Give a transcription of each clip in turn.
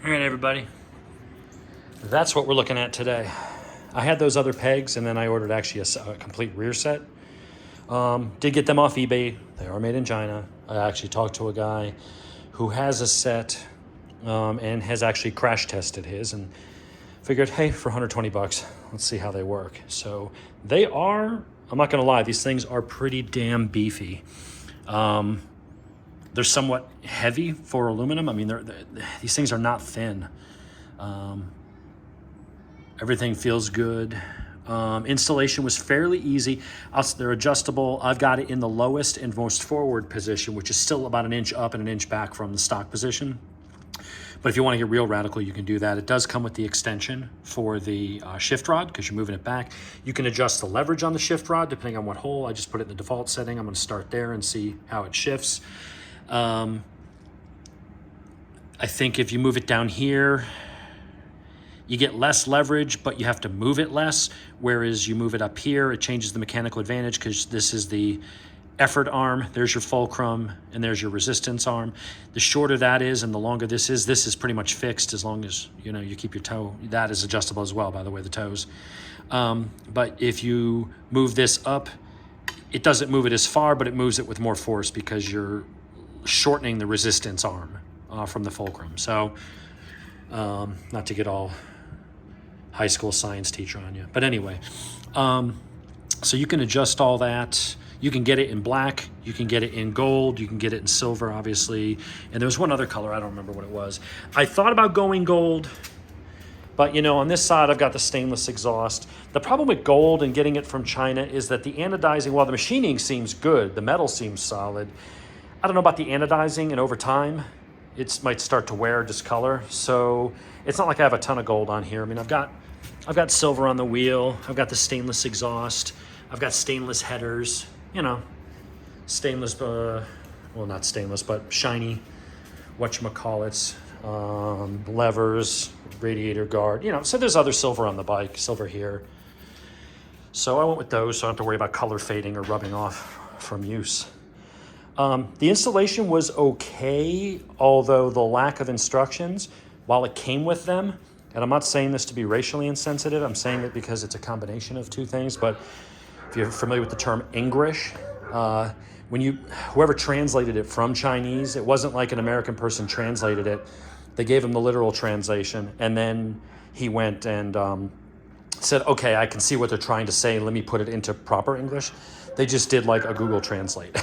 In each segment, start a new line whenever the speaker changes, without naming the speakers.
All right, everybody. That's what we're looking at today. I had those other pegs, and then I ordered actually a complete rear set. Did get them off eBay. They are made in China. I actually talked to a guy who has a set and has actually crash tested his, and figured, hey, for 120 bucks, let's see how they work. So they are, I'm not going to lie, these things are pretty damn beefy. They're somewhat heavy for aluminum. I mean, these things are not thin. Everything feels good. Installation was fairly easy. They're adjustable. I've got it in the lowest and most forward position, which is still about an inch up and an inch back from the stock position. But if you want to get real radical, you can do that. It does come with the extension for the shift rod because you're moving it back. You can adjust the leverage on the shift rod depending on what hole. I just put it in the default setting. I'm going to start there and see how it shifts. I think if you move it down here, you get less leverage, but you have to move it less. Whereas you move it up here, it changes the mechanical advantage because this is the effort arm. There's your fulcrum, and there's your resistance arm. The shorter that is and the longer this is pretty much fixed as long as you keep your toe. That is adjustable as well, by the way, the toes. But if you move this up, it doesn't move it as far, but it moves it with more force because you're shortening the resistance arm from the fulcrum. So not to get all high school science teacher on you, but anyway, so you can adjust all that. You can get it in black, you can get it in gold, you can get it in silver, obviously, and there was one other color, I don't remember what it was. I thought about going gold, but on this side I've got the stainless exhaust. The problem with gold and getting it from China is that the anodizing, while the machining seems good, the metal seems solid, I don't know about the anodizing, and over time it might start to wear, discolor. So it's not like I have a ton of gold on here. I mean, I've got silver on the wheel. I've got the stainless exhaust. I've got stainless headers. Stainless. Well, not stainless, but shiny. Whatchamacallits, levers, radiator guard. So there's other silver on the bike. Silver here. So I went with those, so I don't have to worry about color fading or rubbing off from use. The installation was okay, although the lack of instructions, while it came with them, and I'm not saying this to be racially insensitive, I'm saying it because it's a combination of two things, but if you're familiar with the term English, whoever translated it from Chinese, it wasn't like an American person translated it. They gave him the literal translation, and then he went and said, okay, I can see what they're trying to say, let me put it into proper English. They just did like a Google Translate.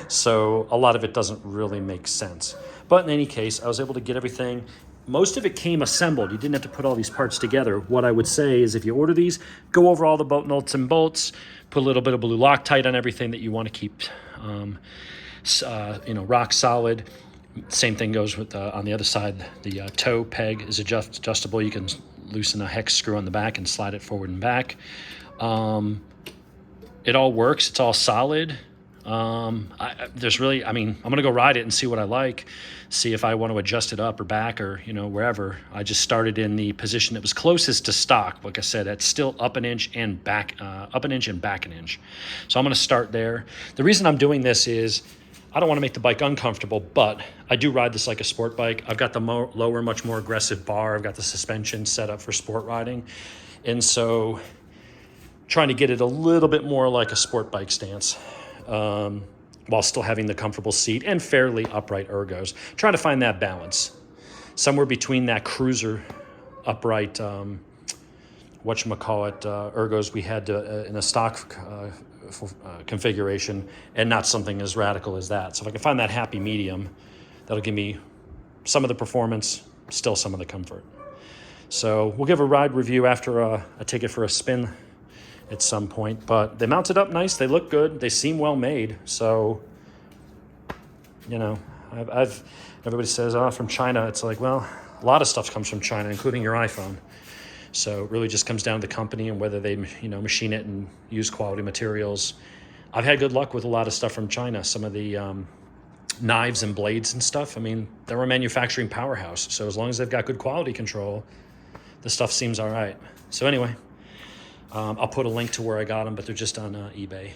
So a lot of it doesn't really make sense. But in any case, I was able to get everything. Most of it came assembled. You didn't have to put all these parts together. What I would say is if you order these, go over all the bolt nuts and bolts, put a little bit of blue Loctite on everything that you want to keep rock solid. Same thing goes with on the other side. The toe peg is adjustable. You can loosen a hex screw on the back and slide it forward and back. It all works. It's all solid. I'm going to go ride it and see what I like, see if I want to adjust it up or back or, wherever. I just started in the position that was closest to stock. Like I said, it's still up an inch and back an inch. So I'm going to start there. The reason I'm doing this is I don't want to make the bike uncomfortable, but I do ride this like a sport bike. I've got the lower, much more aggressive bar. I've got the suspension set up for sport riding. And so trying to get it a little bit more like a sport bike stance. While still having the comfortable seat and fairly upright ergos. Trying to find that balance. Somewhere between that cruiser upright, ergos we had in a stock configuration and not something as radical as that. So if I can find that happy medium, that'll give me some of the performance, still some of the comfort. So we'll give a ride review after I take it for a spin at some point, but they mounted up nice. They look good. They seem well made. So, everybody says, from China. It's like, well, a lot of stuff comes from China, including your iPhone. So it really just comes down to the company and whether they, machine it and use quality materials. I've had good luck with a lot of stuff from China. Some of the knives and blades and stuff. I mean, they're a manufacturing powerhouse. So as long as they've got good quality control, the stuff seems all right. So anyway, I'll put a link to where I got them, but they're just on eBay.